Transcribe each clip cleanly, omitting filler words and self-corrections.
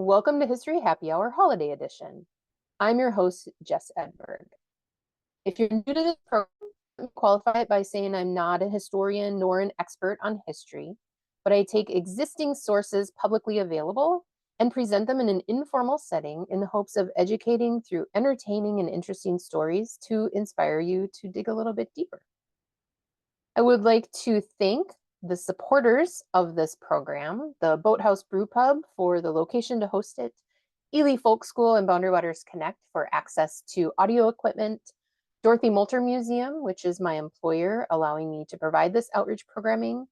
Welcome to History Happy Hour Holiday Edition. I'm your host, Jess Edberg. If you're new to this program, I qualify it by saying I'm not a historian nor an expert on history, but I take existing sources publicly available and present them in an informal setting in the hopes of educating through entertaining and interesting stories to inspire you to dig a little bit deeper. I would like to thank the supporters of this program, the Boathouse Brewpub for the location to host it, Ely Folk School and Boundary Waters Connect for access to audio equipment, Dorothy Molter Museum, which is my employer, allowing me to provide this outreach programming,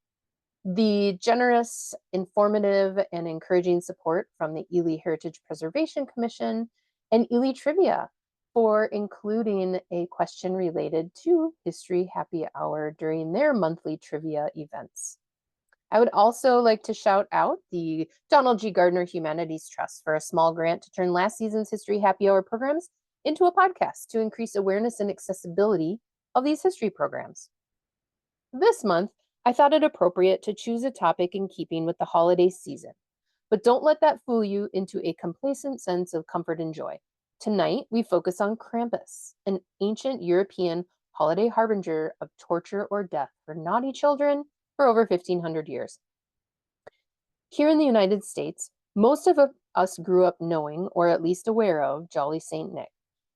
the generous, informative, and encouraging support from the Ely Heritage Preservation Commission, and Ely Trivia for including a question related to History Happy Hour during their monthly trivia events. I would also like to shout out the Donald G. Gardner Humanities Trust for a small grant to turn last season's History Happy Hour programs into a podcast to increase awareness and accessibility of these history programs. This month, I thought it appropriate to choose a topic in keeping with the holiday season, but don't let that fool you into a complacent sense of comfort and joy. Tonight, we focus on Krampus, an ancient European holiday harbinger of torture or death for naughty children for over 1,500 years. Here in the United States, most of us grew up knowing, or at least aware of, Jolly Saint Nick,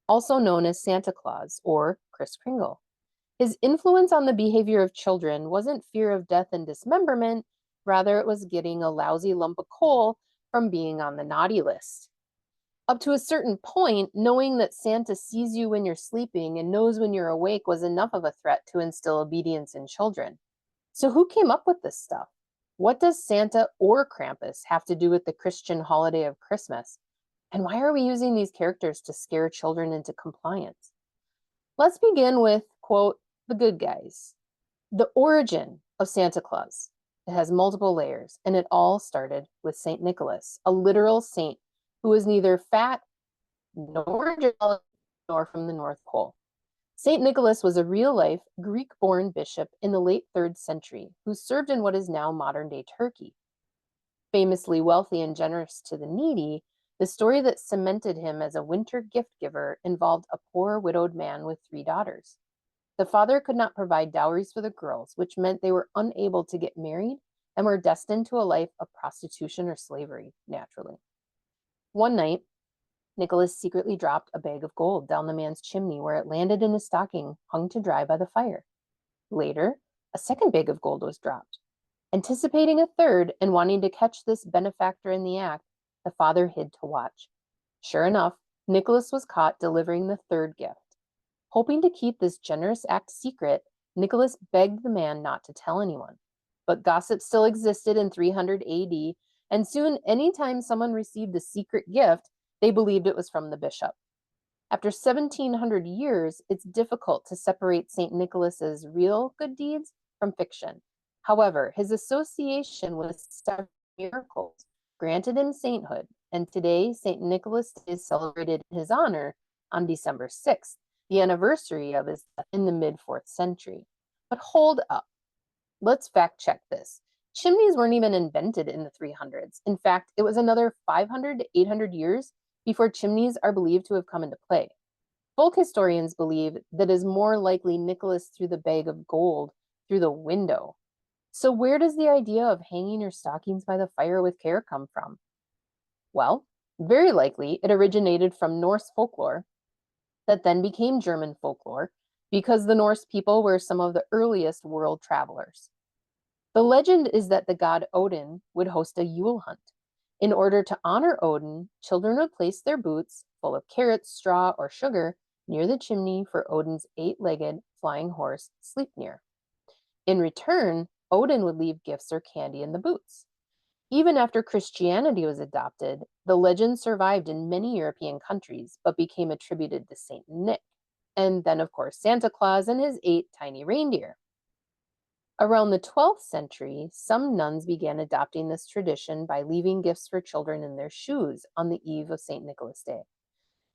also known as Santa Claus or Kris Kringle. His influence on the behavior of children wasn't fear of death and dismemberment, rather it was getting a lousy lump of coal from being on the naughty list. Up to a certain point, knowing that Santa sees you when you're sleeping and knows when you're awake was enough of a threat to instill obedience in children. So who came up with this stuff? What does Santa or Krampus have to do with the Christian holiday of Christmas? And why are we using these characters to scare children into compliance? Let's begin with, quote, the good guys. The origin of Santa Claus. It has multiple layers, and it all started with St. Nicholas, a literal saint who was neither fat nor jealous nor from the North Pole. St. Nicholas was a real-life Greek-born bishop in the late 3rd century who served in what is now modern-day Turkey. Famously wealthy and generous to the needy, the story that cemented him as a winter gift giver involved a poor widowed man with 3 daughters. The father could not provide dowries for the girls, which meant they were unable to get married and were destined to a life of prostitution or slavery, naturally. One night, Nicholas secretly dropped a bag of gold down the man's chimney where it landed in a stocking hung to dry by the fire. Later, a second bag of gold was dropped. Anticipating a third and wanting to catch this benefactor in the act, the father hid to watch. Sure enough, Nicholas was caught delivering the third gift. Hoping to keep this generous act secret, Nicholas begged the man not to tell anyone. But gossip still existed in 300 AD, and soon anytime someone received a secret gift, they believed it was from the bishop. After 1,700 years, it's difficult to separate St. Nicholas's real good deeds from fiction. However, his association with several miracles granted him sainthood, and today St. Nicholas is celebrated in his honor on December 6th, the anniversary of his death in the mid-4th century. But hold up. Let's fact check this. Chimneys weren't even invented in the 300s. In fact, it was another 500 to 800 years before chimneys are believed to have come into play. Folk historians believe that it is more likely Nicholas threw the bag of gold through the window. So where does the idea of hanging your stockings by the fire with care come from? Well, very likely it originated from Norse folklore that then became German folklore because the Norse people were some of the earliest world travelers. The legend is that the god Odin would host a Yule hunt. In order to honor Odin, children would place their boots, full of carrots, straw, or sugar, near the chimney for Odin's 8-legged flying horse Sleipnir. In return, Odin would leave gifts or candy in the boots. Even after Christianity was adopted, the legend survived in many European countries, but became attributed to Saint Nick. And then, of course, Santa Claus and his 8 tiny reindeer. Around the 12th century, some nuns began adopting this tradition by leaving gifts for children in their shoes on the eve of St. Nicholas Day.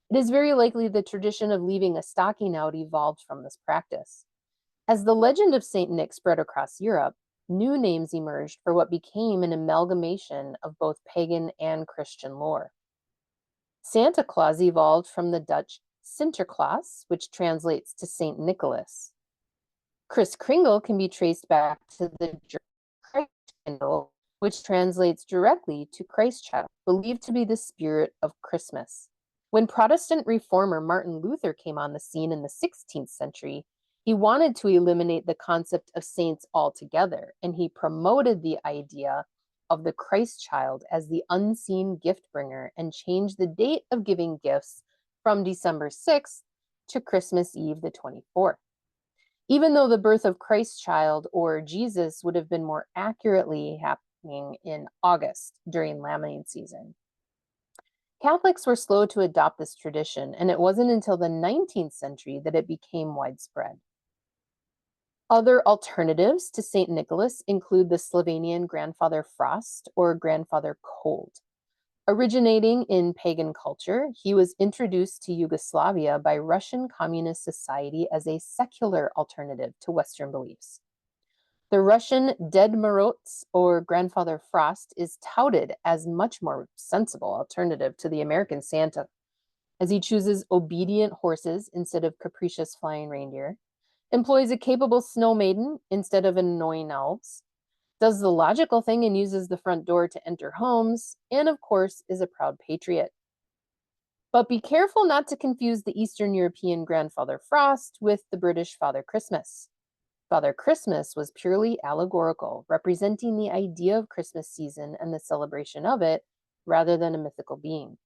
It is very likely the tradition of leaving a stocking out evolved from this practice. As the legend of St. Nick spread across Europe, new names emerged for what became an amalgamation of both pagan and Christian lore. Santa Claus evolved from the Dutch Sinterklaas, which translates to Saint Nicholas. Kris Kringle can be traced back to the German Christkindl, which translates directly to Christ child, believed to be the spirit of Christmas. When Protestant reformer Martin Luther came on the scene in the 16th century, he wanted to eliminate the concept of saints altogether, and he promoted the idea of the Christ child as the unseen gift bringer and changed the date of giving gifts from December 6th to Christmas Eve, the 24th. Even though the birth of Christ child or Jesus would have been more accurately happening in August during lambing season. Catholics were slow to adopt this tradition, and it wasn't until the 19th century that it became widespread. Other alternatives to St. Nicholas include the Slovenian Grandfather Frost or Grandfather Cold. Originating in pagan culture, he was introduced to Yugoslavia by Russian Communist Society as a secular alternative to Western beliefs. The Russian Ded Moroz or Grandfather Frost is touted as much more sensible alternative to the American Santa, as he chooses obedient horses instead of capricious flying reindeer, employs a capable snow maiden instead of annoying elves, does the logical thing and uses the front door to enter homes, and of course is a proud patriot. But be careful not to confuse the Eastern European Grandfather Frost with the British Father Christmas. Father Christmas was purely allegorical, representing the idea of Christmas season and the celebration of it, rather than a mythical being.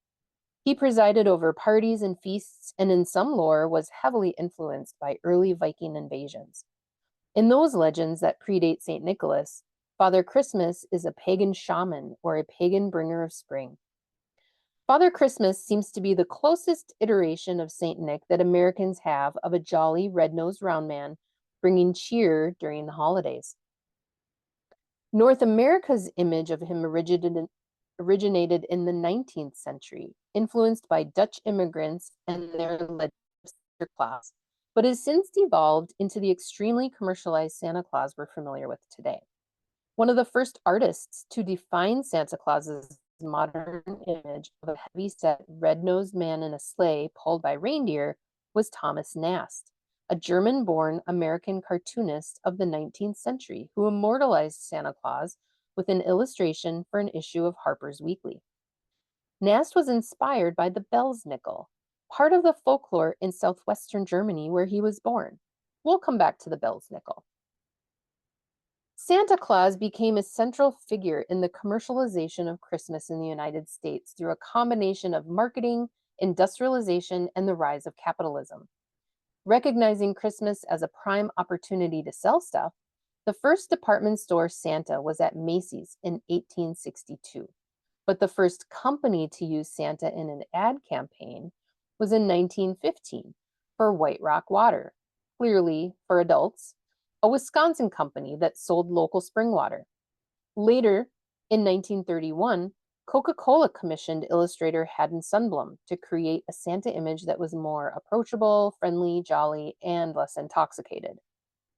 He presided over parties and feasts, and in some lore was heavily influenced by early Viking invasions. In those legends that predate St. Nicholas, Father Christmas is a pagan shaman or a pagan bringer of spring. Father Christmas seems to be the closest iteration of St. Nick that Americans have of a jolly red-nosed round man bringing cheer during the holidays. North America's image of him originated in the 19th century, influenced by Dutch immigrants and their legend of Santa Claus, but has since devolved into the extremely commercialized Santa Claus we're familiar with today. One of the first artists to define Santa Claus's modern image of a heavy-set, red-nosed man in a sleigh pulled by reindeer was Thomas Nast, a German-born American cartoonist of the 19th century who immortalized Santa Claus with an illustration for an issue of Harper's Weekly. Nast was inspired by the Belsnickel, part of the folklore in southwestern Germany where he was born. We'll come back to the Belsnickel. Santa Claus became a central figure in the commercialization of Christmas in the United States through a combination of marketing, industrialization, and the rise of capitalism. Recognizing Christmas as a prime opportunity to sell stuff, the first department store Santa was at Macy's in 1862, but the first company to use Santa in an ad campaign was in 1915 for White Rock Water, clearly for adults, a Wisconsin company that sold local spring water. Later, in 1931, Coca-Cola commissioned illustrator Haddon Sundblom to create a Santa image that was more approachable, friendly, jolly, and less intoxicated.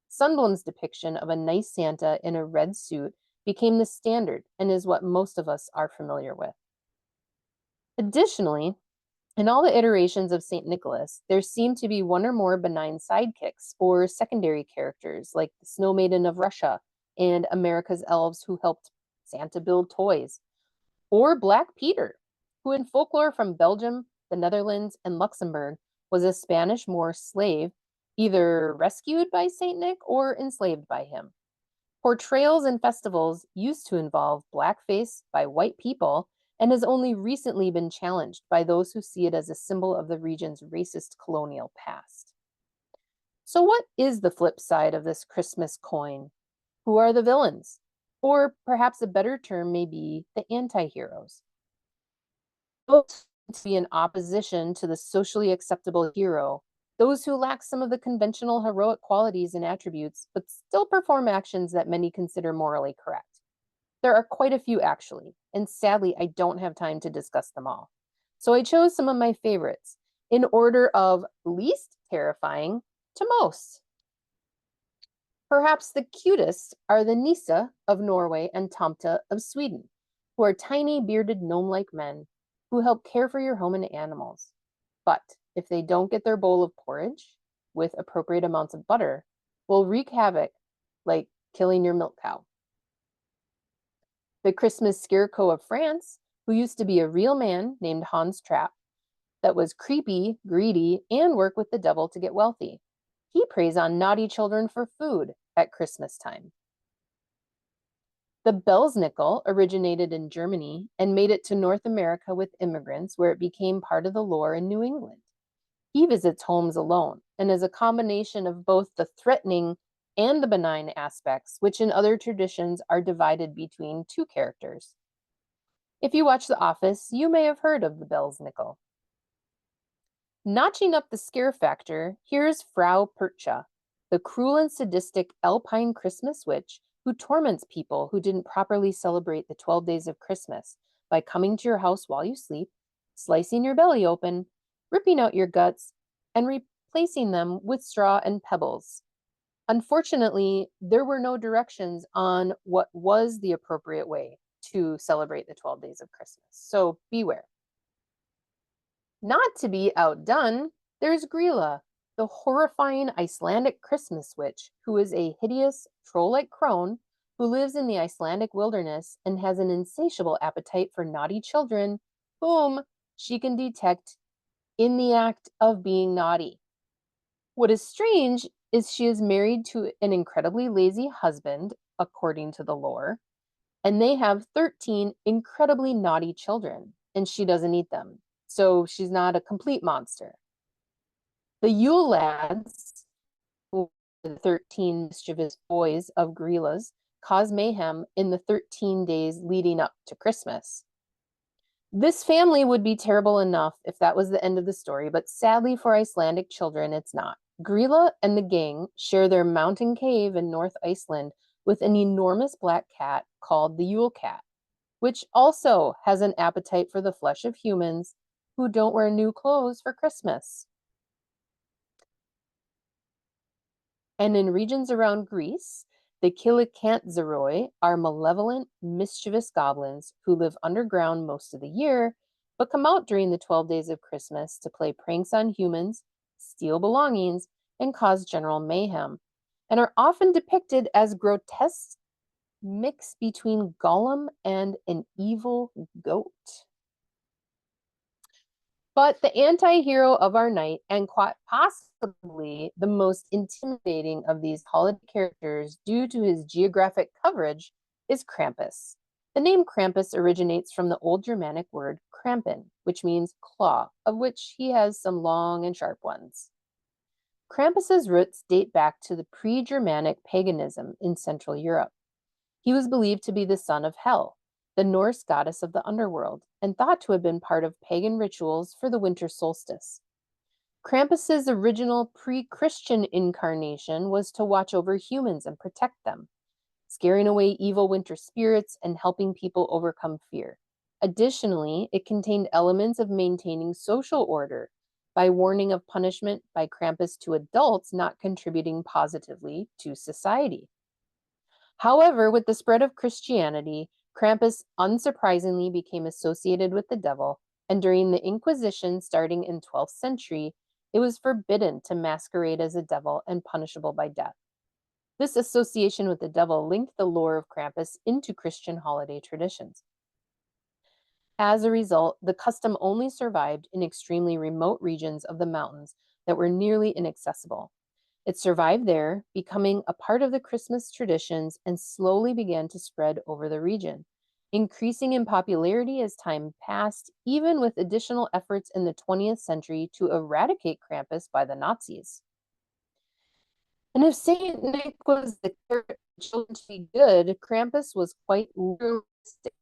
Sundblom's depiction of a nice Santa in a red suit became the standard and is what most of us are familiar with. Additionally, in all the iterations of St. Nicholas, there seem to be one or more benign sidekicks or secondary characters like the Snow Maiden of Russia and America's elves who helped Santa build toys, or Black Peter, who in folklore from Belgium, the Netherlands, and Luxembourg was a Spanish Moor slave, either rescued by St. Nick or enslaved by him. Portrayals and festivals used to involve blackface by white people and has only recently been challenged by those who see it as a symbol of the region's racist colonial past. So what is the flip side of this Christmas coin? Who are the villains? Or perhaps a better term may be the anti-heroes. Those to be in opposition to the socially acceptable hero, those who lack some of the conventional heroic qualities and attributes, but still perform actions that many consider morally correct. There are quite a few actually, and sadly, I don't have time to discuss them all. So I chose some of my favorites in order of least terrifying to most. Perhaps the cutest are the Nisse of Norway and Tomte of Sweden, who are tiny, bearded, gnome-like men who help care for your home and animals. But if they don't get their bowl of porridge with appropriate amounts of butter, will wreak havoc like killing your milk cow. The Christmas scarecrow of France, who used to be a real man named Hans Trapp, that was creepy, greedy, and worked with the devil to get wealthy. He preys on naughty children for food at Christmas time. The Belsnickel originated in Germany and made it to North America with immigrants, where it became part of the lore in New England. He visits homes alone and is a combination of both the threatening and the benign aspects, which in other traditions are divided between two characters. If you watch The Office, you may have heard of the Belsnickel. Notching up the scare factor, here's Frau Percha, the cruel and sadistic Alpine Christmas witch who torments people who didn't properly celebrate the 12 days of Christmas by coming to your house while you sleep, slicing your belly open, ripping out your guts, and replacing them with straw and pebbles. Unfortunately, there were no directions on what was the appropriate way to celebrate the 12 days of Christmas, so beware. Not to be outdone, there's Grilla, the horrifying Icelandic Christmas witch, who is a hideous troll-like crone who lives in the Icelandic wilderness and has an insatiable appetite for naughty children whom she can detect in the act of being naughty. What is strange is she is married to an incredibly lazy husband, according to the lore, and they have 13 incredibly naughty children, and she doesn't eat them. So she's not a complete monster. The Yule lads, the 13 mischievous boys of Grilla's, cause mayhem in the 13 days leading up to Christmas. This family would be terrible enough if that was the end of the story, but sadly for Icelandic children, it's not. Grilla and the gang share their mountain cave in North Iceland with an enormous black cat called the Yule cat, which also has an appetite for the flesh of humans who don't wear new clothes for Christmas. And in regions around Greece, the Kilikantzaroi are malevolent, mischievous goblins who live underground most of the year, but come out during the 12 days of Christmas to play pranks on humans, steal belongings, and cause general mayhem, and are often depicted as grotesque mix between Gollum and an evil goat. But the anti-hero of our night, and quite possibly the most intimidating of these holiday characters due to his geographic coverage, is Krampus. The name Krampus originates from the Old Germanic word krampen, which means claw, of which he has some long and sharp ones. Krampus's roots date back to the pre-Germanic paganism in Central Europe. He was believed to be the son of Hel, the Norse goddess of the underworld, and thought to have been part of pagan rituals for the winter solstice. Krampus's original pre-Christian incarnation was to watch over humans and protect them, scaring away evil winter spirits and helping people overcome fear. Additionally, it contained elements of maintaining social order by warning of punishment by Krampus to adults not contributing positively to society. However, with the spread of Christianity, Krampus unsurprisingly became associated with the devil, and during the Inquisition starting in 12th century, it was forbidden to masquerade as a devil and punishable by death. This association with the devil linked the lore of Krampus into Christian holiday traditions. As a result, the custom only survived in extremely remote regions of the mountains that were nearly inaccessible. It survived there, becoming a part of the Christmas traditions, and slowly began to spread over the region, increasing in popularity as time passed, even with additional efforts in the 20th century to eradicate Krampus by the Nazis. And if Saint Nick was the character of children to be good, Krampus was quite realistic.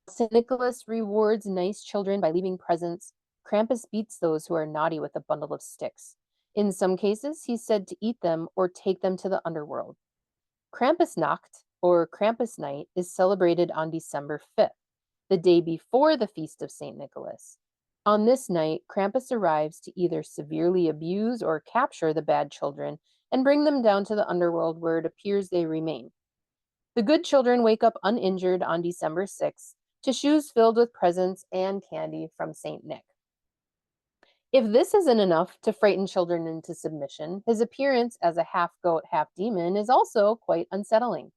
St. Nicholas rewards nice children by leaving presents. Krampus beats those who are naughty with a bundle of sticks. In some cases, he's said to eat them or take them to the underworld. Krampusnacht, or Krampus Night, is celebrated on December 5th, the day before the feast of St. Nicholas. On this night, Krampus arrives to either severely abuse or capture the bad children and bring them down to the underworld where it appears they remain. The good children wake up uninjured on December 6th to shoes filled with presents and candy from St. Nick. If this isn't enough to frighten children into submission, his appearance as a half goat, half demon is also quite unsettling.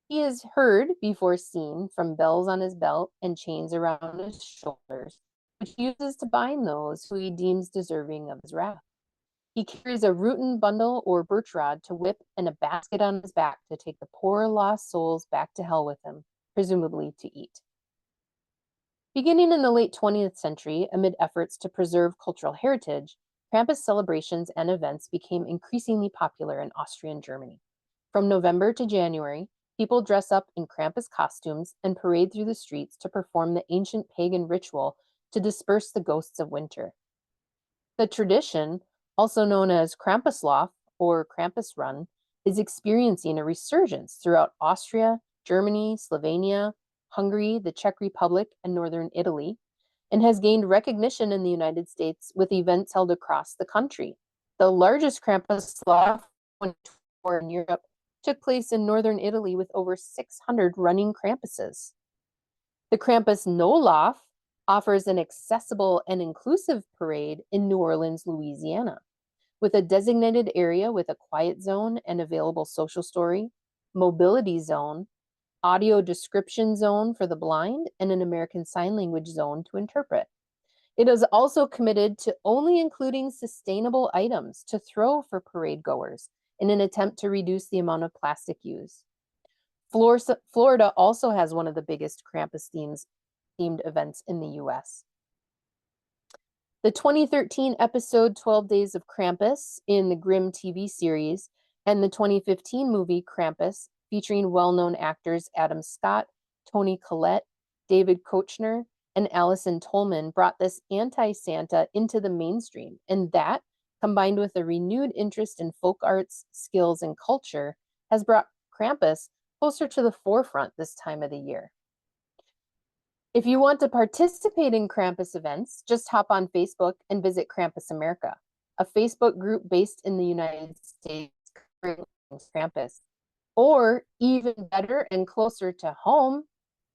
He is heard before seen from bells on his belt and chains around his shoulders, which he uses to bind those who he deems deserving of his wrath. He carries a rooten bundle or birch rod to whip and a basket on his back to take the poor lost souls back to hell with him, presumably to eat. Beginning in the late 20th century, amid efforts to preserve cultural heritage, Krampus celebrations and events became increasingly popular in Austrian Germany. From November to January, people dress up in Krampus costumes and parade through the streets to perform the ancient pagan ritual to disperse the ghosts of winter. The tradition, also known as Krampuslauf or Krampus Run, is experiencing a resurgence throughout Austria, Germany, Slovenia, Hungary, the Czech Republic, and northern Italy, and has gained recognition in the United States with events held across the country. The largest Krampuslauf in Europe took place in northern Italy with over 600 running Krampuses. The Krampus No Lauf offers an accessible and inclusive parade in New Orleans, Louisiana, with a designated area with a quiet zone and available social story, mobility zone, audio description zone for the blind, and an American Sign Language zone to interpret. It is also committed to only including sustainable items to throw for parade goers in an attempt to reduce the amount of plastic used. Florida also has one of the biggest Krampus themed events in the US. The 2013 episode 12 Days of Krampus in the Grimm TV series and the 2015 movie Krampus, featuring well-known actors Adam Scott, Toni Collette, David Koechner, and Allison Tolman, brought this anti-Santa into the mainstream, and that, combined with a renewed interest in folk arts, skills, and culture, has brought Krampus closer to the forefront this time of the year. If you want to participate in Krampus events, just hop on Facebook and visit Krampus America, a Facebook group based in the United States covering Krampus. Or, even better and closer to home,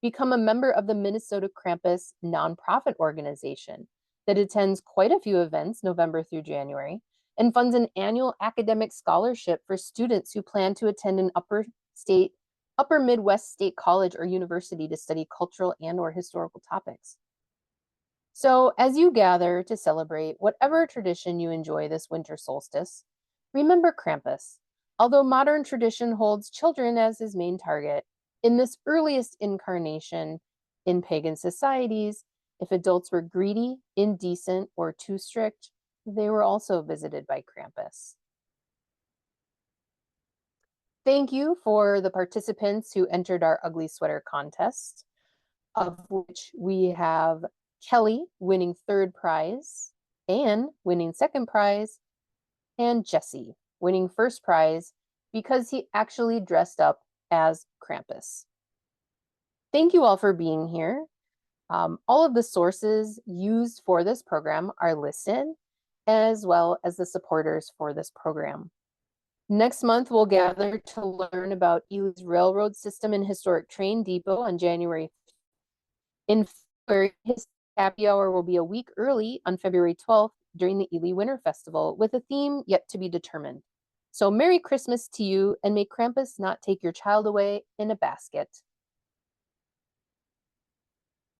become a member of the Minnesota Krampus nonprofit organization that attends quite a few events November through January and funds an annual academic scholarship for students who plan to attend an upper Midwest state college or university to study cultural and or historical topics. So as you gather to celebrate whatever tradition you enjoy this winter solstice, remember Krampus. Although modern tradition holds children as his main target, in this earliest incarnation in pagan societies, if adults were greedy, indecent, or too strict, they were also visited by Krampus. Thank you for the participants who entered our ugly sweater contest, of which we have Kelly winning 3rd prize, Anne winning 2nd prize, and Jesse winning 1st prize because he actually dressed up as Krampus. Thank you all for being here. All of the sources used for this program are listed, as well as the supporters for this program. Next month, we'll gather to learn about Ely's railroad system and historic train depot on January 5th. In February, his happy hour will be a week early on February 12th during the Ely Winter Festival with a theme yet to be determined. So Merry Christmas to you, and may Krampus not take your child away in a basket.